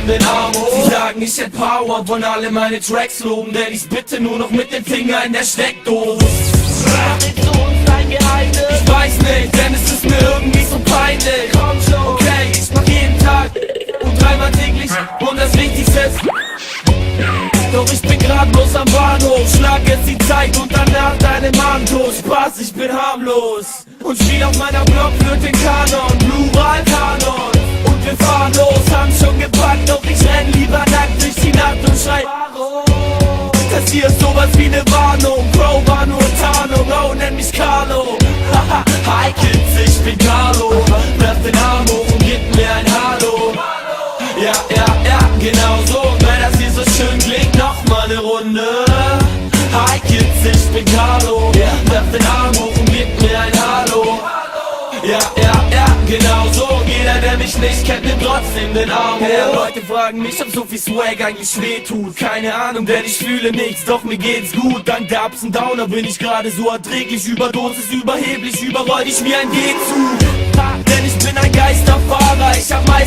trotzdem den Arm hoch. Sie sagen, ich hätt Power, wollen alle meine Tracks loben, denn ich bitte nur noch mit dem Finger in der Steckdose. Verrat zu uns dein Geheimnis. Ich weiß nicht, denn es ist mir irgendwie so peinlich. Komm schon. Okay, ich mach jeden Tag und dreimal täglich und das Wichtigste ist, doch ich bin grad bloß am Bahnhof. Schlag jetzt die Zeit und danach deine Manto. Spaß, ich bin harmlos und spiel auf meiner Blockflöte den Kanon, Plural-Kanon. Und wir fahren los, haben schon gepackt, doch ich renn lieber nackt durch die Nacht und schrei warum? Das hier ist sowas wie ne Warnung. Bro war nur Tarnung, oh nenn mich Carlo. Haha, hi Kids, ich bin Carlo. Werf den Arm hoch und gib mir ein Hallo. Ja, ja, ja, genau so. Wenn das hier so schön klingt, noch mal ne Runde. Hi Kids, ich bin Carlo. Werf den Arm hoch und gib mir ein Hallo. Ja, ja, ja, genau so. Jeder, der mich nicht kennt, nimmt trotzdem den Arm hoch. Ja, Leute fragen mich, ob so viel Swag eigentlich wehtut. Keine Ahnung, denn ich fühle nichts, doch mir geht's gut. Dank der Ups und Downer bin ich gerade so erträglich. Überdosis, überheblich, überroll dich wie ein G-Zug. Denn ich bin ein Geisterfahrer, ich hab meistens